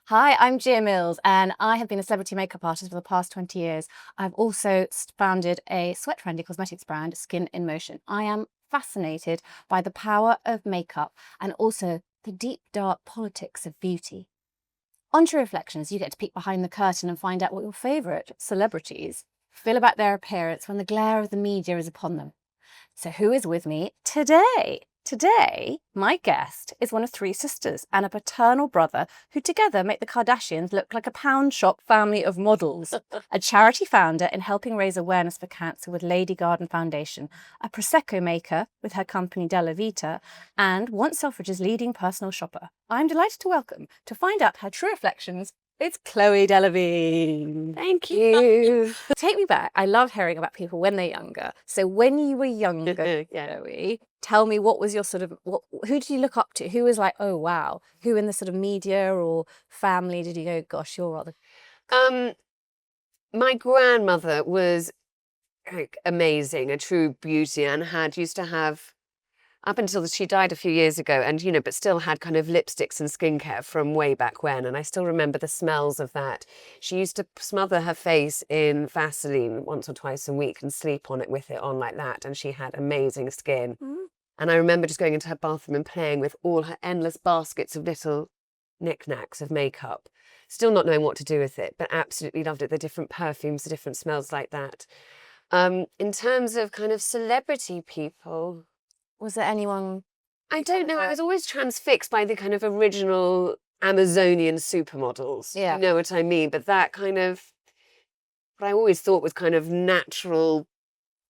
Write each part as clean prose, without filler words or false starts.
Hi, I'm Gia Mills, and I have been a celebrity makeup artist for the past 20 years. I've also founded a sweat-friendly cosmetics brand, Skin in Motion. I am fascinated by the power of makeup and also the deep, dark politics of beauty. On True Reflections, you get to peek behind the curtain and find out what your favourite celebrities feel about their appearance when the glare of the media is upon them. So who is with me today? Today, my guest is one of three sisters and a paternal brother who together make the Kardashians look like a pound shop family of models. A charity founder in helping raise awareness for cancer with Lady Garden Foundation, a Prosecco maker with her company Della Vite, and once Selfridge's leading personal shopper. I'm delighted to welcome, to find out her true reflections, it's Chloe Delevingne. Thank you. Take me back. I love hearing about people when they're younger. So when you were younger, Chloe, tell me what was your sort of, who did you look up to? Who was like, oh, wow. Who in the sort of media or family did you go, gosh, you're rather... My grandmother was amazing, a true beauty, and used to have, up until she died a few years ago, and but still had kind of lipsticks and skincare from way back when, and I still remember the smells of that. She used to smother her face in Vaseline once or twice a week and sleep on it with it on like that, and she had amazing skin. And I remember just going into her bathroom and playing with all her endless baskets of little knickknacks of makeup, still not knowing what to do with it, but absolutely loved it. The different perfumes, the different smells like that. In terms of kind of celebrity people, was there anyone? I don't know. I was always transfixed by the kind of original Amazonian supermodels. Yeah. You know what I mean? But that kind of, what I always thought was kind of natural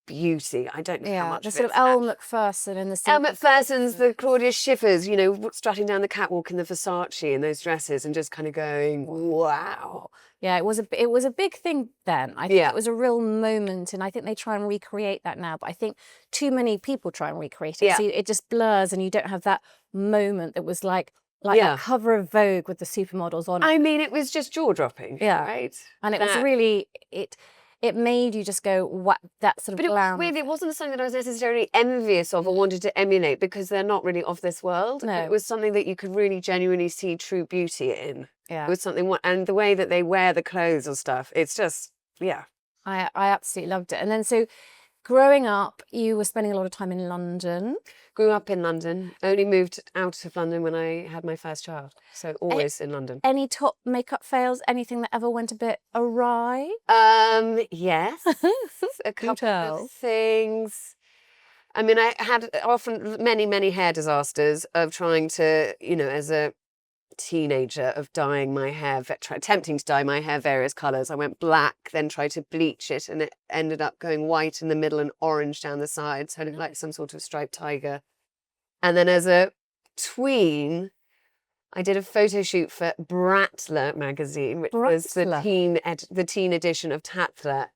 beauty. I don't know how much the of sort of it's Elle Macpherson and the... Elle Macpherson's, the Claudia Schiffers, strutting down the catwalk in the Versace in those dresses and just kind of going, wow. Yeah, it was a big thing then. I think it was a real moment, and I think they try and recreate that now. But I think too many people try and recreate it, so it just blurs, and you don't have that moment that was like that cover of Vogue with the supermodels on. I mean, it was just jaw dropping, right? And it was really it made you just go, what, that sort of glam. But it wasn't something that I was necessarily envious of or wanted to emulate, because they're not really of this world. No. It was something that you could really genuinely see true beauty in. Yeah. It was something, and the way that they wear the clothes or stuff, it's just, I absolutely loved it. And then so growing up, you were spending a lot of time in London. Grew up in London, only moved out of London when I had my first child. So always in London. Any top makeup fails? Anything that ever went a bit awry? Yes. A couple of things. I mean, I had often many hair disasters of trying to, as a teenager, of dyeing my hair, attempting to dye my hair various colours. I went black, then tried to bleach it, and it ended up going white in the middle and orange down the sides, so I looked like some sort of striped tiger. And then as a tween, I did a photo shoot for Bratler magazine, which was the teen edition of Tatler.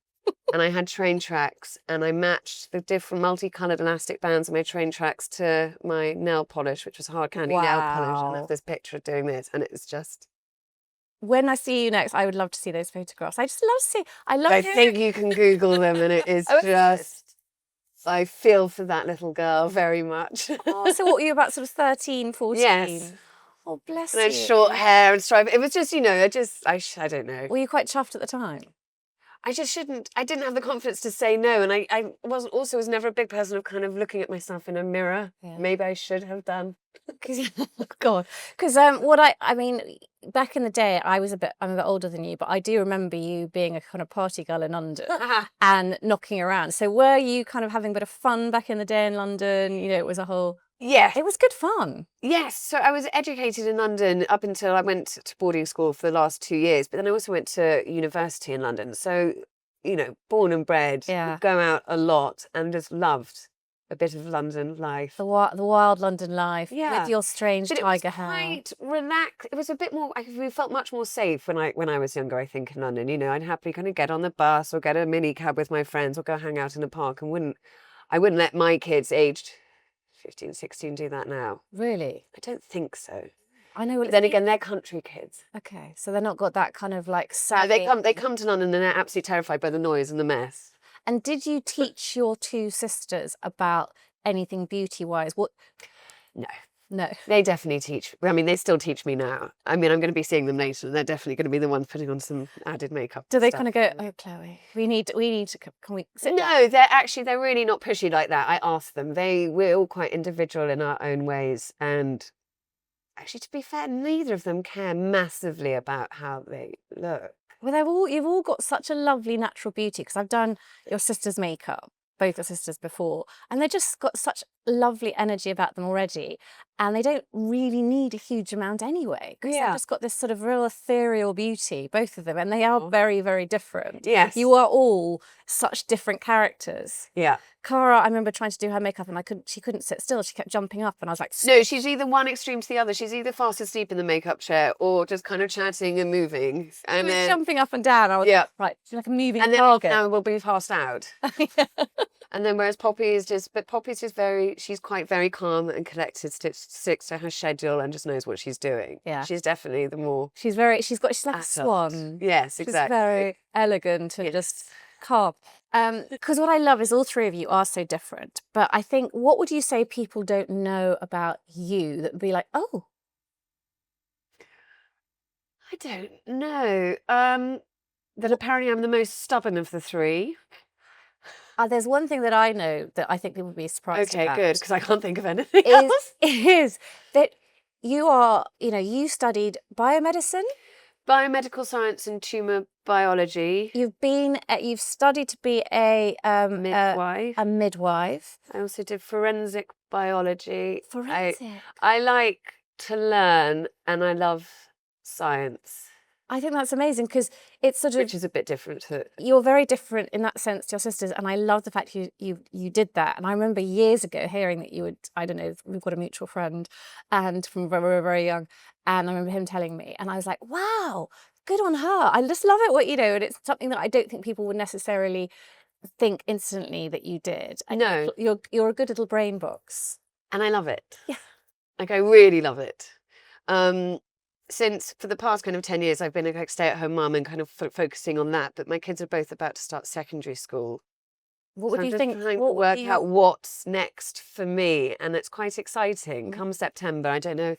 And I had train tracks, and I matched the different multicoloured elastic bands of my train tracks to my nail polish, which was hard candy nail polish. And I have this picture of doing this, and it was just... When I see you next, I would love to see those photographs. I just love to see... I think you can Google them, and it is just... I feel for that little girl very much. Oh, so what were you, about sort of 13, 14? Yes. Oh, bless you. And then short hair and striped. It was just, I don't know. Were you quite chuffed at the time? I didn't have the confidence to say no. And I was never a big person of kind of looking at myself in a mirror. Yeah. Maybe I should have done. God. Because I mean, back in the day, I'm a bit older than you, but I do remember you being a kind of party girl in London and knocking around. So were you kind of having a bit of fun back in the day in London? It was a whole... Yeah. It was good fun. Yes. So I was educated in London up until I went to boarding school for the last 2 years. But then I also went to university in London. So, born and bred, go out a lot and just loved a bit of London life. The wild London life with your strange tiger hair. Quite relaxed. It was a bit more, we felt much more safe when I was younger, I think, in London. I'd happily kind of get on the bus or get a mini cab with my friends or go hang out in a park, and I wouldn't let my kids aged 15, 16 do that now. Really? I don't think so. I know. But then again, they're country kids. Okay, so they're not got that kind of like savvy. No, they come to London and they're absolutely terrified by the noise and the mess. And did you teach your two sisters about anything beauty-wise? What? No. No. They definitely teach. I mean, they still teach me now. I mean, I'm going to be seeing them later, and they're definitely going to be the ones putting on some added makeup. Do they stuff. kind of go, oh, Chloe, we need to, can we sit down? No, they're really not pushy like that. I ask them. We're all quite individual in our own ways, and actually, to be fair, neither of them care massively about how they look. Well, you've all got such a lovely natural beauty, because I've done your sister's makeup, both your sisters before, and they just got such lovely energy about them already, and they don't really need a huge amount anyway, because they've just got this sort of real ethereal beauty, both of them, and they are very, very different. Yes. You are all such different characters. Yeah. Cara, I remember trying to do her makeup and she couldn't sit still. She kept jumping up and I was like... No, she's either one extreme to the other. She's either fast asleep in the makeup chair or just kind of chatting and moving. And then jumping up and down. I was right, she's like a moving target. And then we'll be passed out. And then whereas Poppy's just she's quite very calm and collected, sticks to her schedule and just knows what she's doing. Yeah. She's definitely the more... She's like a swan. Yes, exactly. She's very elegant and just calm. Because what I love is all three of you are so different. But I think, what would you say people don't know about you that would be like, oh? I don't know. That apparently I'm the most stubborn of the three. There's one thing that I know that I think people would be surprised about. Okay, good, because I can't think of anything else. Is that you are, you studied biomedicine? Biomedical science and tumour biology. You've studied to be a midwife. A midwife. I also did forensic biology. Forensic. I like to learn and I love science. I think that's amazing, because it's sort of... Which is a bit different to... You're very different in that sense to your sisters, and I love the fact you did that. And I remember years ago hearing that you would, I don't know, we've got a mutual friend, and from when we were very young, and I remember him telling me, and I was like, wow, good on her. I just love it, and it's something that I don't think people would necessarily think instantly that you did. And no. You're a good little brain box. And I love it. Yeah. Like, I really love it. Since for the past kind of 10 years, I've been a stay-at-home mum and kind of focusing on that. But my kids are both about to start secondary school. What would you think? Trying to work out what's next for me, and it's quite exciting. Come September, I don't know.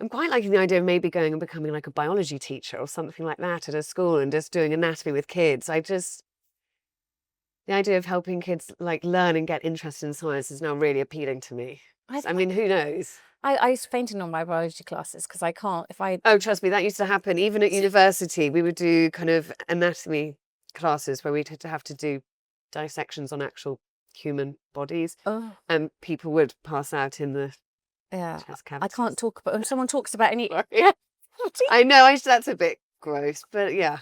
I'm quite liking the idea of maybe going and becoming like a biology teacher or something like that at a school and just doing anatomy with kids. The idea of helping kids like learn and get interested in science is now really appealing to me. I mean, who knows? I used to faint in all my biology classes because I can't, Oh, trust me, that used to happen. Even at university, we would do kind of anatomy classes where we'd have to do dissections on actual human bodies. Oh. And people would pass out in the chest cavities. I can't talk about, when someone talks about any... I know, that's a bit gross, but yeah.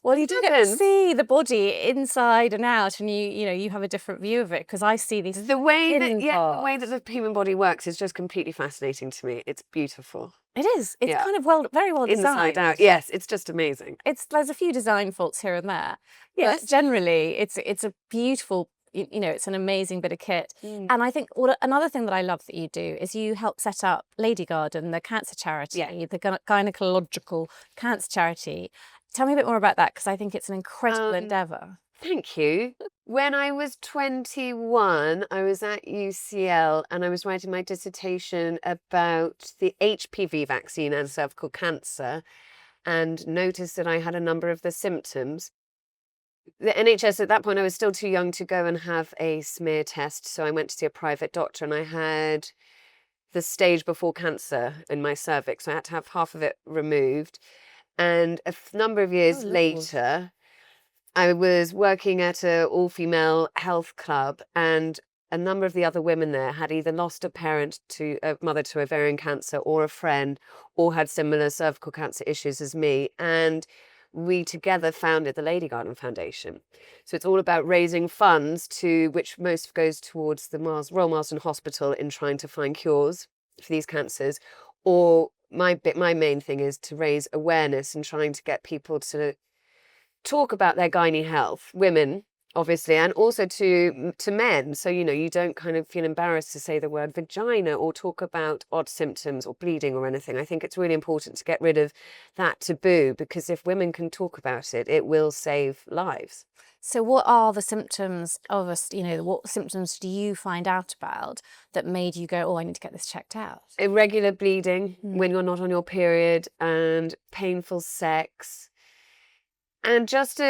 Well, you do get to see the body inside and out, and you have a different view of it, because I see these the way that the human body works is just completely fascinating to me. It's beautiful. It is. It's kind of very well designed. Inside out. Yes, it's just amazing. There's a few design faults here and there. Yes. But generally, it's a beautiful, it's an amazing bit of kit. And I think another thing that I love that you do is you help set up Lady Garden, the cancer charity, the gynecological cancer charity. Tell me a bit more about that, because I think it's an incredible endeavour. Thank you. When I was 21, I was at UCL and I was writing my dissertation about the HPV vaccine and cervical cancer, and noticed that I had a number of the symptoms. The NHS at that point, I was still too young to go and have a smear test, so I went to see a private doctor, and I had the stage before cancer in my cervix, so I had to have half of it removed. And a number of years later, I was working at an all-female health club, and a number of the other women there had either lost a mother to ovarian cancer, or a friend, or had similar cervical cancer issues as me. And we together founded the Lady Garden Foundation. So it's all about raising funds which most goes towards the Royal Marsden Hospital in trying to find cures for these cancers, or my main thing is to raise awareness and trying to get people to talk about their gynae health, women obviously, and also to men. So, you know, you don't kind of feel embarrassed to say the word vagina or talk about odd symptoms or bleeding or anything. I think it's really important to get rid of that taboo, because if women can talk about it, it will save lives. So what are the symptoms of us, you know, what symptoms do you find out about that made you go, oh, I need to get this checked out? Irregular bleeding when you're not on your period, and painful sex. And just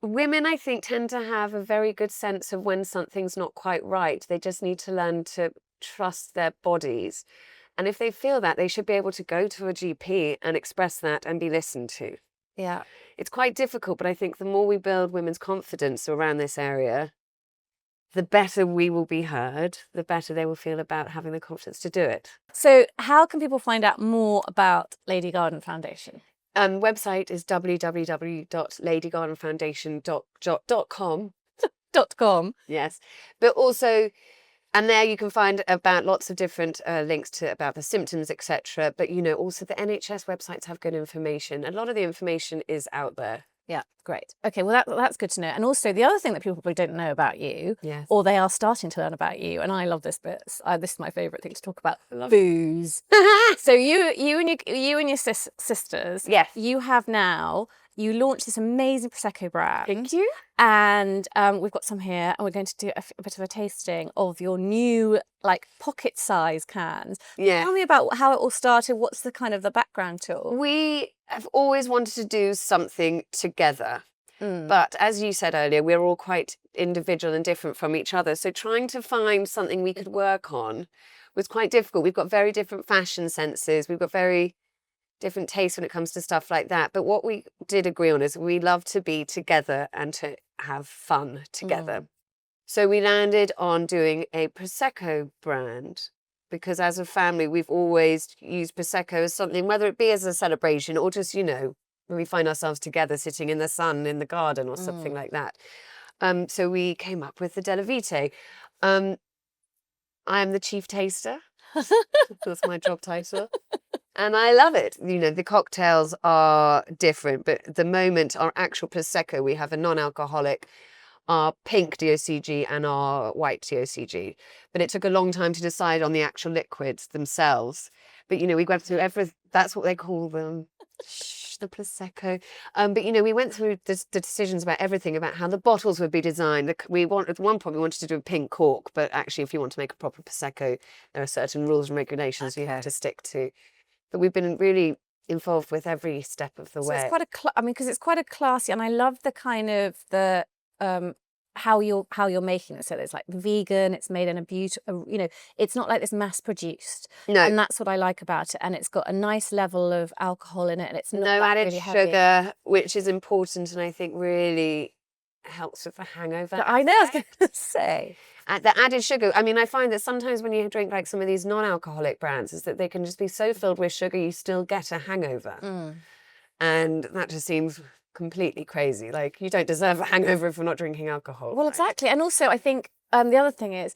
women, I think, tend to have a very good sense of when something's not quite right. They just need to learn to trust their bodies. And if they feel that, they should be able to go to a GP and express that and be listened to. Yeah. It's quite difficult, but I think the more we build women's confidence around this area, the better we will be heard, the better they will feel about having the confidence to do it. So how can people find out more about Lady Garden Foundation? Website is www.ladygardenfoundation.com. .com. Yes. But also, and there you can find about lots of different links to about the symptoms, etc. But, you know, also the NHS websites have good information. A lot of the information is out there. Yeah, great. Okay, well, that's good to know. And also the other thing that people probably don't know about you, Yes. or they are starting to learn about you, and I love this bit. This is my favourite thing to talk about: booze. So you and your sisters, Yes. you have now. You launched this amazing Prosecco brand. Thank you. And we've got some here, and we're going to do a bit of a tasting of your new, like, pocket-size cans. Yeah. Tell me about how it all started. What's the kind of the background to it? We have always wanted to do something together. But as you said earlier, we're all quite individual and different from each other. So trying to find something we could work on was quite difficult. We've got very different fashion senses. We've got very different tastes when it comes to stuff like that. But what we did agree on is we love to be together and to have fun together. So we landed on doing a Prosecco brand, because as a family, we've always used Prosecco as something, whether it be as a celebration or just, you know, when we find ourselves together sitting in the sun in the garden or something like that. So we came up with the Della Vite. I am the chief taster. That's my job title. And I love it. You know, the cocktails are different, but at the moment, our actual Prosecco, we have a non-alcoholic, our pink DOCG and our white DOCG. But it took a long time to decide on the actual liquids themselves. But, you know, we went through that's what they call them. The Prosecco. But, you know, we went through the decisions about everything, about how the bottles would be designed. At one point, we wanted to do a pink cork, but actually, if you want to make a proper Prosecco, there are certain rules and regulations you have to stick to. But we've been really involved with every step of the way. It's quite because it's quite a classy, and I love the kind of the how you're making it. So it's like vegan. It's made in a beautiful, you know, it's not like this mass produced. No. And that's what I like about it. And it's got a nice level of alcohol in it, and it's not no added really heavy. sugar, which is important, and I think really helps with the hangover. I know. I was going to say. The added sugar, I mean, I find that sometimes when you drink like some of these non-alcoholic brands, is that they can just be so filled with sugar, you still get a hangover. And that just seems completely crazy. Like, you don't deserve a hangover if you're not drinking alcohol. Well, exactly. And also, I think the other thing is,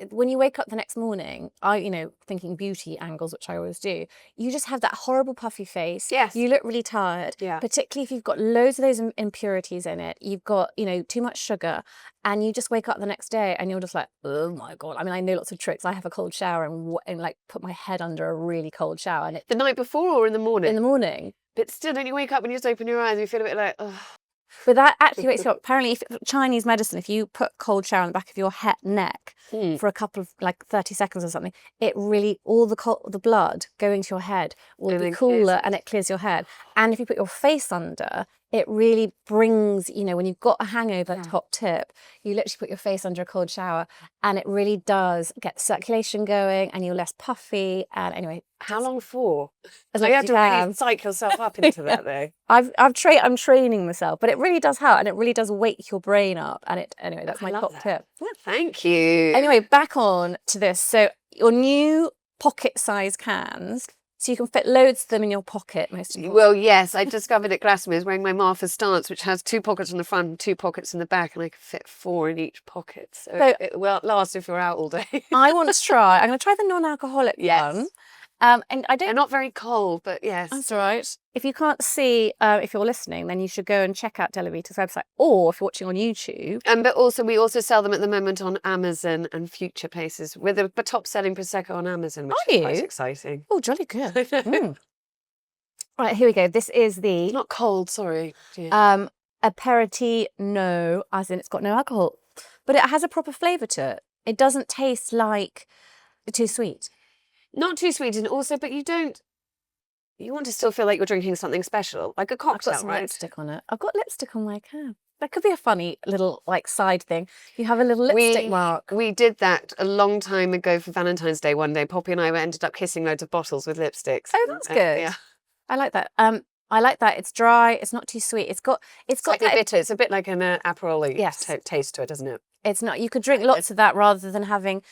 when you wake up the next morning, you know, thinking beauty angles, which I always do, you just have that horrible puffy face. Yes. You look really tired. Yeah. Particularly if you've got loads of those impurities in it. You've got, you know, too much sugar, and you just wake up the next day and you're just like, oh my God. I mean, I know lots of tricks. I have a cold shower and like put my head under a really cold shower. And the night before or in the morning? In the morning. But still, don't you wake up and you just open your eyes and you feel a bit like, oh. But that actually wakes you up. Apparently, Chinese medicine, if you put cold shower on the back of your neck for a couple of, like, 30 seconds or something, it really, all the blood going to your head will be cooler, and it clears your head. And if you put your face under, it really brings, you know, when you've got a hangover, top tip, you literally put your face under a cold shower, and it really does get the circulation going, and you're less puffy. And anyway, how long for? As you long have as to you really can. psych yourself up into that, though. I'm training myself, but it really does help, and it really does wake your brain up. And anyway, that's my top tip. Well, thank you. Anyway, back on to this. So your new pocket-sized cans. So you can fit loads of them in your pocket, most importantly. Well, yes, I discovered at Glassmare's wearing my Martha stance, which has 2 pockets on the front and 2 pockets in the back, and I can fit 4 in each pocket. So it will last if you're out all day. I want to try. I'm going to try the non-alcoholic one. And I They're don't. not very cold, but yes. That's all right. If you can't see, if you're listening, then you should go and check out Delavita's website, or if you're watching on YouTube. But also, we also sell them at the moment on Amazon and future places. We're the top-selling Prosecco on Amazon, which is quite exciting. Oh, jolly good. Right, here we go. This is the... It's not cold, sorry. Yeah. Aperiti, as in it's got no alcohol. But it has a proper flavour to it. It doesn't taste like too sweet. Not too sweet, and also, but you want to still feel like you're drinking something special, like a cocktail, I've got some right? lipstick on it. I've got lipstick on my cab. That could be a funny little side thing. You have a little lipstick mark. We did that a long time ago for Valentine's Day one day. Poppy and I ended up kissing loads of bottles with lipsticks. Oh, that's good. Yeah. I like that. I like that. It's dry. It's not too sweet. It's got like a bitter. It's a bit like an Aperol taste to it, doesn't it? It's not. You could drink lots of that rather than having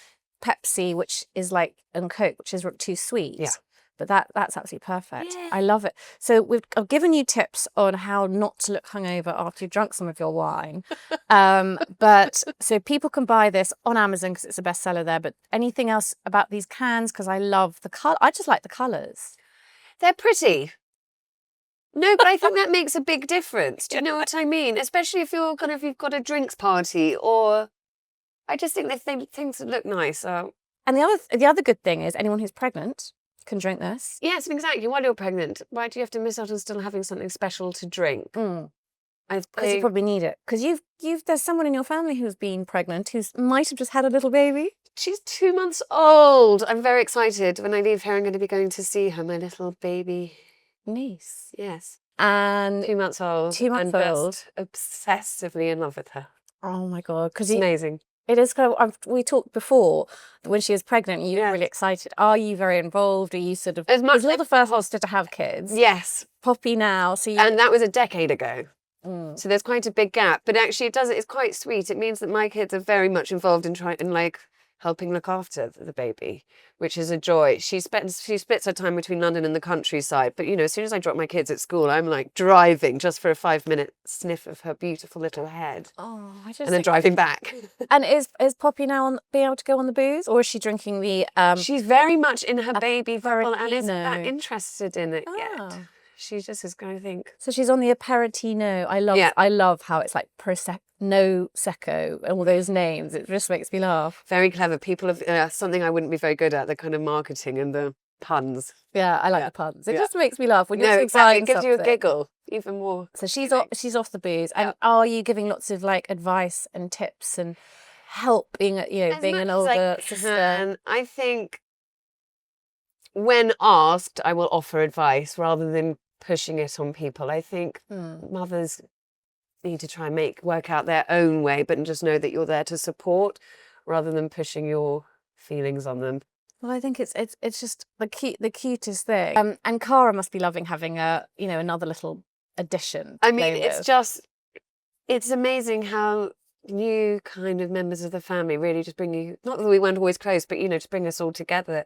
Pepsi, which is and Coke, which is too sweet. Yeah. But that's absolutely perfect. Yeah. I love it. So I've given you tips on how not to look hungover after you've drunk some of your wine. But so people can buy this on Amazon because it's a bestseller there. But anything else about these cans? Because I love the color. I just like the colours. They're pretty. No, but I think that makes a big difference. Do you know what I mean? Especially if you've got a drinks party, or I just think things that look nice. And the other good thing is anyone who's pregnant can drink this. Yes, exactly. While you're pregnant, why do you have to miss out on still having something special to drink? Because you probably need it. Because there's someone in your family who's been pregnant who might have just had a little baby. She's 2 months old. I'm very excited. When I leave here, I'm going to be going to see her, my little baby niece. Yes. And 2 months old. 2 months old. Just obsessively in love with her. Oh my God. It's amazing. It is kind of, we talked before that when she was pregnant, you were really excited. Are you very involved? Are you sort of, as much you're the first foster to have kids. Yes. Poppy now. And that was a decade ago. So there's quite a big gap. But actually it's quite sweet. It means that my kids are very much involved in helping look after the baby, which is a joy. She splits her time between London and the countryside. But, as soon as I drop my kids at school, I'm like driving just for a 5-minute sniff of her beautiful little head. Oh, and then driving back. And is Poppy now being able to go on the booze, or is she drinking the... She's very much in her baby bubble and isn't that interested in it yet. She just is going to think. So she's on the Aperitino. I love how it's like no secco and all those names. It just makes me laugh. Very clever. People have something I wouldn't be very good at, the kind of marketing and the puns. Yeah, I like the puns. It just makes me laugh when you're exactly. It gives you a giggle even more. So she's off the booze. And are you giving lots of advice and tips and help being an older sister? And I think when asked, I will offer advice rather than pushing it on people. I think mothers need to try and work out their own way, but just know that you're there to support rather than pushing your feelings on them. Well, I think it's just the cutest thing. And Cara must be loving having another little addition. I mean, it's amazing how new kind of members of the family really just bring you, not that we weren't always close, but to bring us all together.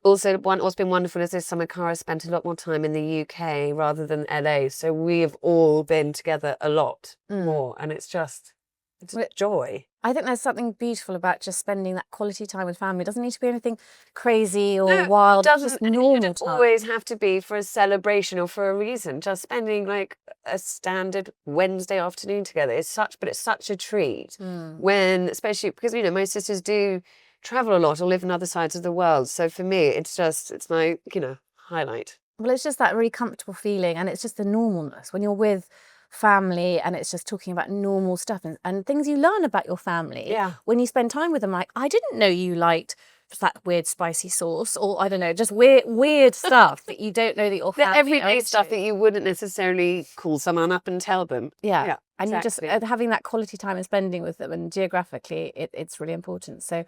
Also, what's been wonderful is this summer Cara spent a lot more time in the UK rather than LA, so we have all been together a lot more, and it's a joy. I think there's something beautiful about just spending that quality time with family. It doesn't need to be anything crazy or wild. It just normal time. It doesn't always have to be for a celebration or for a reason. Just spending a standard Wednesday afternoon together is such a treat. When, especially because my sisters do travel a lot or live in other sides of the world. So for me, it's my highlight. Well, it's just that really comfortable feeling, and it's just the normalness when you're with family, and it's just talking about normal stuff and things you learn about your family. Yeah. When you spend time with them, I didn't know you liked that weird spicy sauce, or I don't know, just weird stuff that you don't know that your family. The everyday stuff that you wouldn't necessarily call someone up and tell them. Yeah. And exactly. You just having that quality time and spending with them, and geographically, it's really important. So,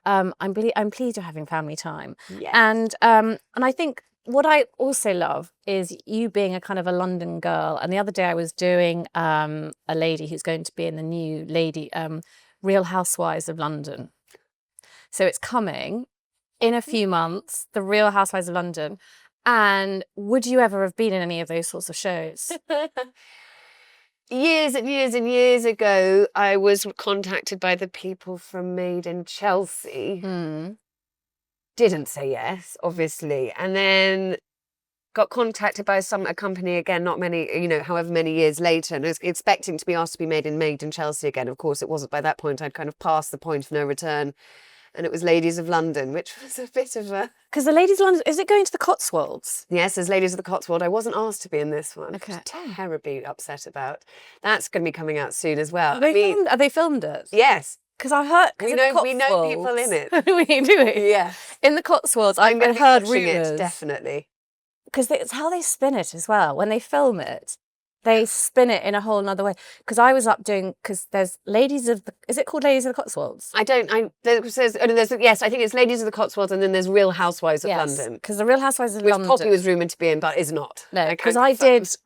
I'm pleased you're having family time. Yes. And I think what I also love is you being a kind of a London girl. And the other day I was doing a lady who's going to be in the new Real Housewives of London. So it's coming in a few months, the Real Housewives of London. And would you ever have been in any of those sorts of shows? Years and years and years ago, I was contacted by the people from Made in Chelsea didn't say yes, obviously, and then got contacted by a company again, not many, however many years later, and I was expecting to be asked to be made in Chelsea again. Of course, it wasn't. By that point, I'd kind of passed the point of no return, and it was Ladies of London, which was a bit of a... Because the Ladies of London, is it going to the Cotswolds? Yes, there's Ladies of the Cotswold. I wasn't asked to be in this one. Okay. Which I'm terribly upset about. That's going to be coming out soon as well. Have they filmed it? Yes. Because I heard... We know people in it. We do it. Yeah. In the Cotswolds, I've going to heard watching rumours. it, definitely. Because it's how they spin it as well. When they film it, they spin it in a whole nother way. Because I was up doing, because there's Ladies of the, is it called Ladies of the Cotswolds? Yes, I think it's Ladies of the Cotswolds, and then there's Real Housewives of London. Because the Real Housewives of London. Which Poppy was rumoured to be in, but is not. No, because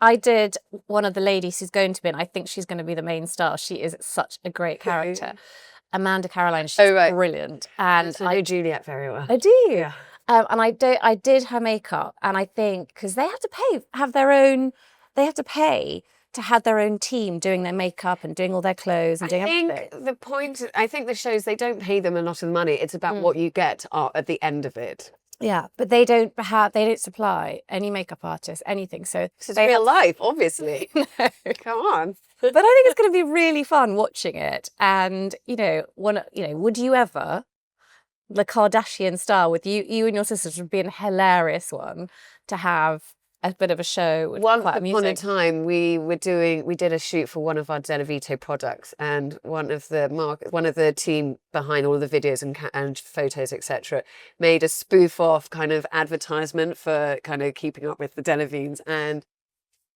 I did one of the ladies who's going to be in, I think she's going to be the main star. She is such a great character. Amanda Caroline, she's brilliant. And I know Juliet very well. I do. Yeah. And I did her makeup, and I think because they have to pay to have their own team doing their makeup and doing all their clothes and doing everything. I think the shows, they don't pay them a lot of money. It's about what you get at the end of it. Yeah, but they don't supply any makeup artists, anything. So it's real life, obviously. No. Come on. But I think it's going to be really fun watching it. And would you ever, the Kardashian style with you and your sisters, would be a hilarious one to have a bit of a show. Once upon a time, we did a shoot for one of our Delevingne products, and one of the team behind all of the videos and photos, etc., made a spoof-off kind of advertisement for kind of keeping up with the Delevingnes, and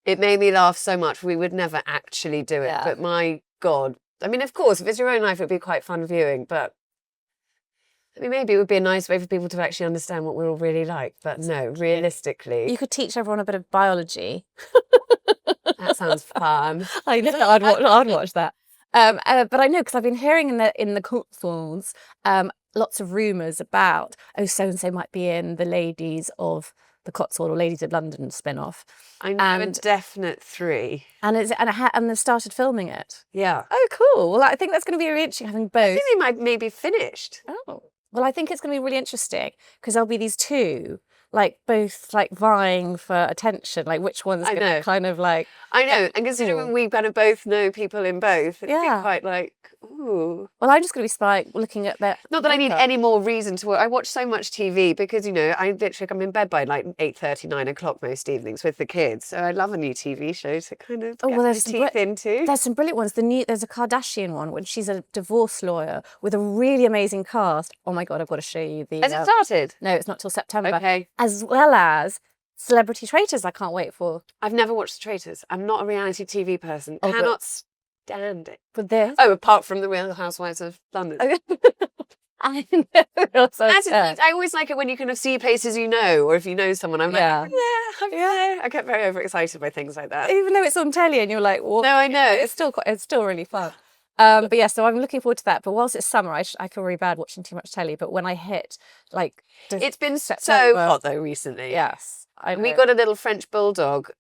it made me laugh so much. We would never actually do it, but my God. I mean, of course, if it's your own life, it would be quite fun viewing, but I mean, maybe it would be a nice way for people to actually understand what we're all really like. But no, realistically... You could teach everyone a bit of biology. That sounds fun. I know, I'd watch that. But I know, because I've been hearing in the Cotswolds lots of rumours about, so-and-so might be in the Ladies of the Cotswold or Ladies of London spin-off. I know a definite 3. And they've started filming it. Yeah. Oh, cool. Well, I think that's going to be really interesting, having both. I think they might maybe finished. Oh. Well, I think it's going to be really interesting, because there'll be these two, both vying for attention, which one's going to kind of I know, and considering we kind of both know people in both, it'd be quite ooh. Well, I'm just going to be looking at their... Not that I need any more reason to work. I watch so much TV because, I literally come in bed by 8:30, 9 o'clock most evenings with the kids. So I love a new TV show to kind of get my teeth into. There's some brilliant ones. There's a Kardashian one when she's a divorce lawyer with a really amazing cast. Oh my God, I've got to show you the... Has it started? No, it's not till September. Okay. As well as Celebrity Traitors, I can't wait for. I've never watched The Traitors. I'm not a reality TV person. Cannot stand it. But this? Oh, apart from the Real Housewives of London. I know. I always like it when you kind of see places or if you know someone, I'm I'm there. I get very overexcited by things like that. Even though it's on telly and you're like, well, no, I know. It's still really fun. But yeah, so I'm looking forward to that. But whilst it's summer, I feel really bad watching too much telly. But when I hit it's been so hot though recently. Yes, we got a little French bulldog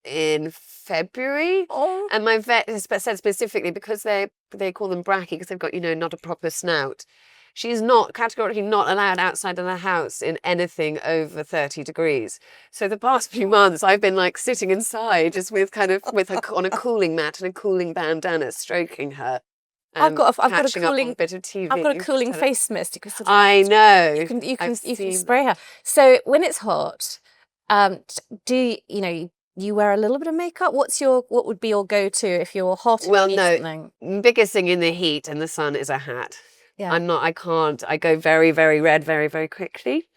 in February, and my vet has said specifically, because they call them bracky because they've got not a proper snout. She's categorically not allowed outside of the house in anything over 30 degrees. So the past few months, I've been sitting inside just with her on a cooling mat and a cooling bandana, stroking her. I've got a cooling bit of TV. I've got a cooling face mist. You can I know. You can spray her. So when it's hot, do you wear a little bit of makeup? What would be your go-to if you're hot? Well, no. Biggest thing in the heat and the sun is a hat. Yeah. I can't. I go very, very red very, very quickly.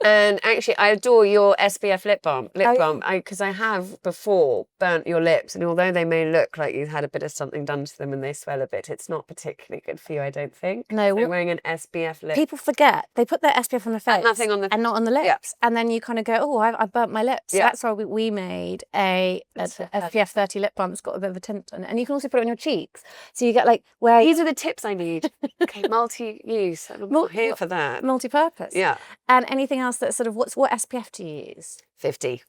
And actually, I adore your SPF lip balm. Because I have before burnt your lips, and although they may look like you've had a bit of something done to them and they swell a bit, it's not particularly good for you, I don't think. No, so wearing an SPF lip. People forget they put their SPF on the face, nothing on the and not on the lips, yeah. And then you kind of go, oh, I burnt my lips. So that's why we made a SPF 30 lip balm that's got a bit of a tint on it, and you can also put it on your cheeks. So you get where these are the tips I need. Okay, multi-use. I'm not here for that. Multi-purpose. Yeah. And anything else that sort of what SPF do you use? 50.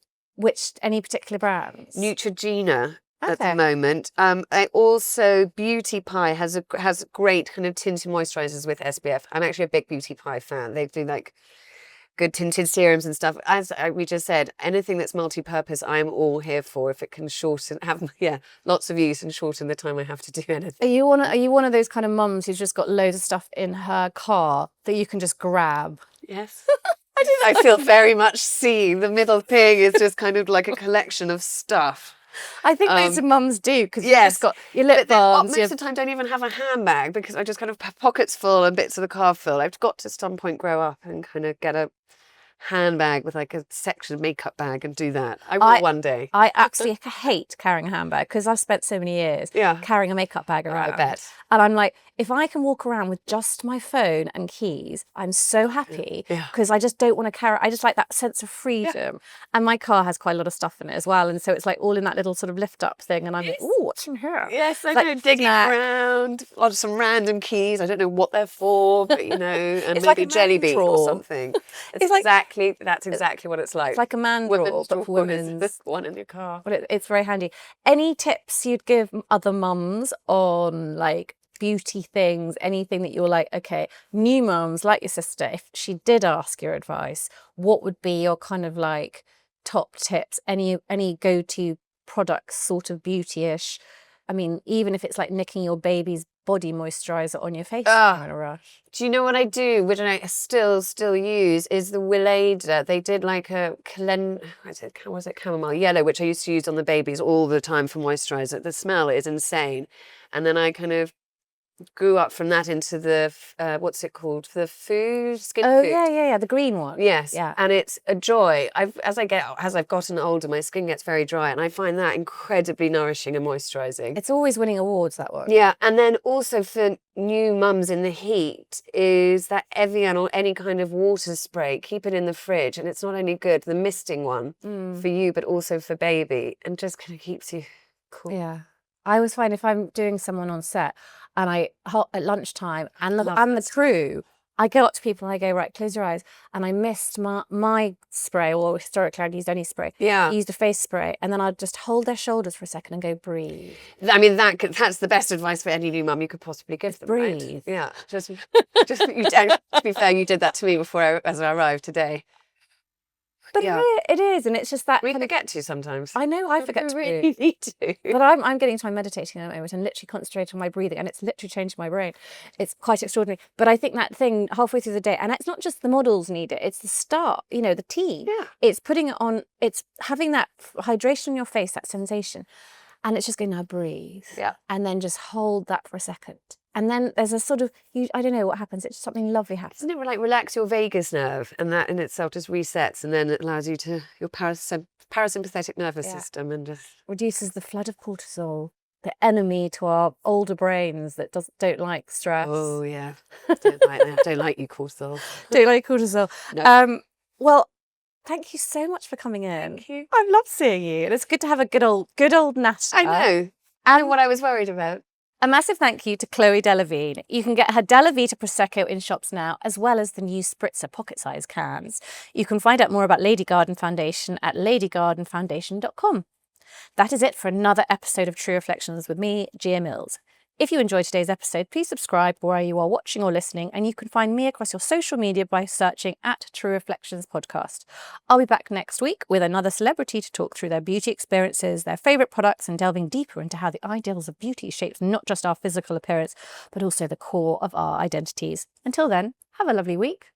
Any particular brands? Neutrogena at the moment. I also, BeautyPie has great kind of tinted moisturisers with SPF. I'm actually a big BeautyPie fan. They do like good tinted serums and stuff. As we just said, anything that's multi-purpose, I'm all here for. If it can shorten, have lots of use and shorten the time I have to do anything. Are you one of those kind of mums who's just got loads of stuff in her car that you can just grab? Yes. I feel very much seen. The middle thing is just kind of like a collection of stuff. I think most of mums do, because you've yes, just got your lip balms. Most of the time, don't even have a handbag because I just kind of have pockets full and bits of the car full. I've got to some point grow up and kind of get a handbag with like a section makeup bag and do that. I will one day. I absolutely hate carrying a handbag because I've spent so many years carrying a makeup bag around. I bet. And I'm like, if I can walk around with just my phone and keys, I'm so happy, because I just don't want to carry. I just like that sense of freedom. And my car has quite a lot of stuff in it as well, and so it's like all in that little sort of lift up thing. And I'm like, oh, what's in here? Yes, I know, digging around, a lot of some random keys. I don't know what they're for, but and maybe like a jelly bean or something. That's exactly what it's like. It's like a man drawer, but for women's. This one in your car. But it's very handy. Any tips you'd give other mums on like beauty things, anything that you're like, okay, new mums like your sister, if she did ask your advice, what would be your kind of like top tips? Any go-to products, sort of beauty-ish? I mean, even if it's like nicking your baby's body moisturiser on your face, kind of rush. Do you know what I do, which I still use, is the Willada. They did like a was it chamomile yellow, which I used to use on the babies all the time for moisturiser. The smell is insane. And then I kind of grew up from that into the what's it called, the skin food. Yeah, the green one. Yes, and it's a joy. As I've gotten older, my skin gets very dry, and I find that incredibly nourishing and moisturising. It's always winning awards, that one. Yeah, and then also for new mums in the heat is that Evian or any kind of water spray. Keep it in the fridge, and it's not only good, the misting one for you, but also for baby, and just kind of keeps you cool. Yeah, I always find if I'm doing someone on set, and at lunchtime, and the crew, I go up to people and I go, right, close your eyes. And I missed my spray, or historically I'd used any spray. Yeah. I used a face spray, and then I'd just hold their shoulders for a second and go, breathe. I mean, that's the best advice for any new mum you could possibly give them. Breathe. Right? Yeah. Just to be fair, you did that to me as I arrived today. But it is, and it's just that we forget to sometimes. I know, I forget to. We really need to. But I'm getting to my meditating at the moment and literally concentrating on my breathing, and it's literally changed my brain. It's quite extraordinary. But I think that thing halfway through the day, and it's not just the models need it, it's the start, the team. Yeah. It's putting it on, it's having that hydration on your face, that sensation. And it's just going, now breathe. Yeah. And then just hold that for a second. And then there's a sort of, I don't know what happens, it's something lovely happens. Doesn't it like relax your vagus nerve, and that in itself just resets, and then it allows you to, your parasympathetic nervous system, and just reduces the flood of cortisol, the enemy to our older brains that don't like stress. Oh yeah, don't like you cortisol. Don't like cortisol. No. Well, thank you so much for coming in. Thank you. I love seeing you, and it's good to have a good old natter. I know. And what I was worried about. A massive thank you to Chloe Delevingne. You can get her Della Vita Prosecco in shops now, as well as the new Spritzer pocket-sized cans. You can find out more about Lady Garden Foundation at ladygardenfoundation.com. That is it for another episode of True Reflections with me, Gia Mills. If you enjoyed today's episode, please subscribe where you are watching or listening, and you can find me across your social media by searching at True Reflections Podcast. I'll be back next week with another celebrity to talk through their beauty experiences, their favourite products, and delving deeper into how the ideals of beauty shapes not just our physical appearance, but also the core of our identities. Until then, have a lovely week.